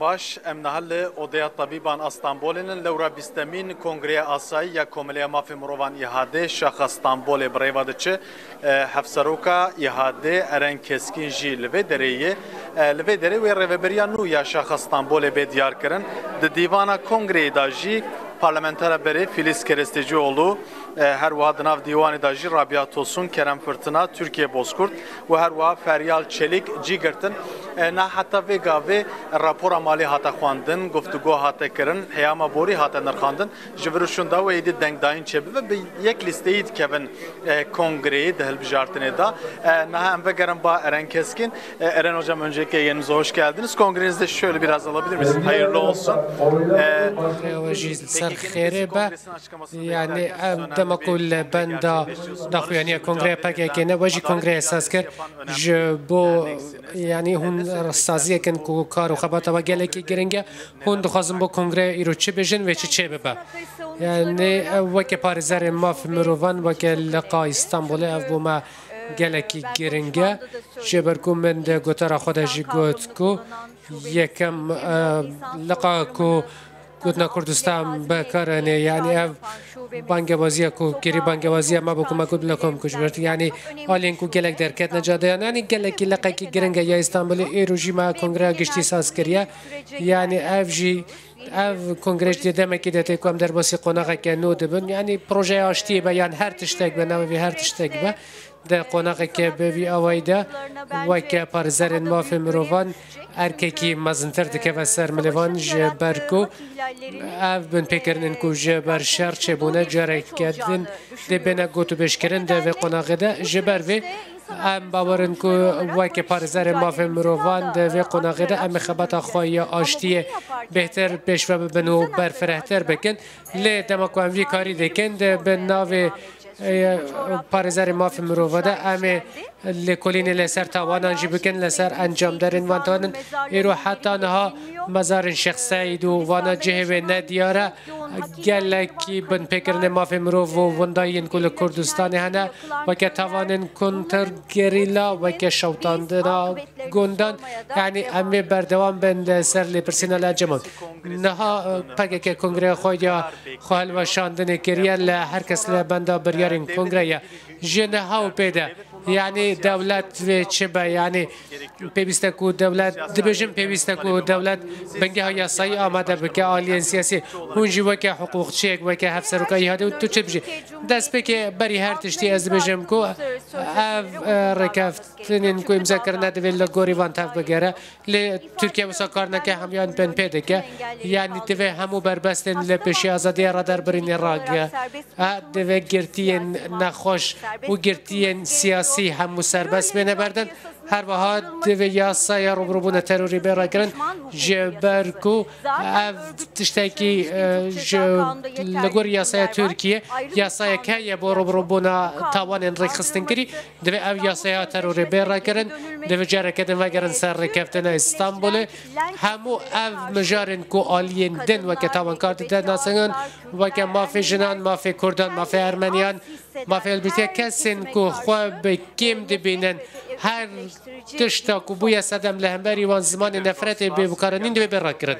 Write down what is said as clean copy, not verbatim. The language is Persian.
باش ام نهل اودیا طبيبان اسطنبولن لورا بیستمین کنگره آسایی یا کمله مافی مروان ایهاده شاخ اسطنبول برایوادچه هفسروکا ایهاده ارن کسکین جی لوی دره و روبریان نو یا شاخ اسطنبول به دیار کرن د دیوانا کنگره داجی parlamenter beri Filiz Kerestecioğlu her vaha nav divanı da jî Rabia Tosun, Kerem Fırtına, Türkiye Bozkurt ve her vaha Feryal Çelik Cigirtin na hatta vega ve rapora mali hata xwandin, guftugo hata kirin, heyama bori hata nirxandin, ji vir şunda ve êdî dengdayîn çebi ve yek listeyî dikevin kongreyê di hilbijartinê da. Naha em vegerin ba Eren Keskin. Eren Hocam öncelikle yayınımıza hoş geldiniz. Kongrenizde şöyle biraz alabilir miyiz? Hayırlı olsun. خیره با یعنی دم کل بندا داخل یعنی کنگره پاکی که نواجی کنگره اساس کرد جبو یعنی هون رسازی کن کو کار و خبرات و گله کی گرینگه هون دخوازم با کنگره ایرو چه بجن و چه ببا یعنی وکی پارزر ماف مروان وکی لقا استانبول اف بوما گله کی گرینگه جبرکو من ده گوتر خودشی گوت کو یکم لقا کو گوتنا کردستان بکارنه یعنی اف بانگوازی کو کری بانگوازی ما بکو ما کد لکم کش برد یعنی آلین کو گلک درکت نجاده یعنی گلکی لقی کی گرنگه یا استانبول ایروجی ما کنگره گشتی ساز کریه یعنی اف جی اف کنگرش دیده مکی دته کم در باسی قناقه که نو دبن یعنی پروژه آشتی به یعنی هر تشتک به نوی هر تشتک به در قناقه که به وی آوایده و که پارزرن ماف مروان ارککی مزنتر دکه و سر ملوان جبر کو اف بن پیکرنن کو جبر شر چبونه جرک کردن ده بنا گوتو بشکرن ده و قناقه ده جبر و ام باورن کو وکی پارزر ماف مروان ده و قناقه ده ام خبات خواهی آشتی بهتر پیشوا ببنو برفرهتر بکن لی دمکو اموی کاری دکن ده به ناو پارزر ماف مروواده امه لکولین لسر توانان جی بکن لسر انجام دارن وانتوانن ایرو حتی نها مزار شخصی دو وانا جهه و ندیاره گلکی بن پیکرن ماف مروو و ونداین کل کردستان هنه و که توانن کنتر گریلا و که شوتاندنا گندان یعنی امه بردوان بند سر لپرسینا لجمان نها پگه که کنگره خواهی خواهل و شاندن کریه لهر کس لبنده بریارین کنگره جنه ها و پیده یعنی دولت و چه یعنی پیوسته کو دولت دبیجم پیوسته کو دولت بنگه های یاسایی آماده بکه آلیان سیاسی هونجی وکه حقوق چیک وکه هفسر وکه هاده تو چه بجی دست بکه بری هر تشتی از دبیجم کو رکافتنین کو امضا کرده دویل گوری وان تاف بگیره لی ترکیه وسا کار نکه همیان بن پیده که یعنی دوی همو بربستن لپشی آزادی را در برین راگه دوی گرتین نخوش و گرتین سیاسی همو سربست بینه بردن هر وها دوی یاسای روبروبون تروری برا کرن جبرکو تشتاکی لگور یاسای ترکیه یاسای که یه با روبروبون تاوان ریخستن کری دوی او یاسای تروری برا کرن دوی جاره کدن و گرن سر رکفتن استانبول همو او مجارن کو آلین دن و که تاوان کارت دن ناسنگن و که مافی جنان مافی کردان مافی ارمنیان مافی البته کسین کو خواه بکیم دبینن هر تشتا کو بویا صدم لهمبری وان زمان نفرت به بکارنین دوی برا کرن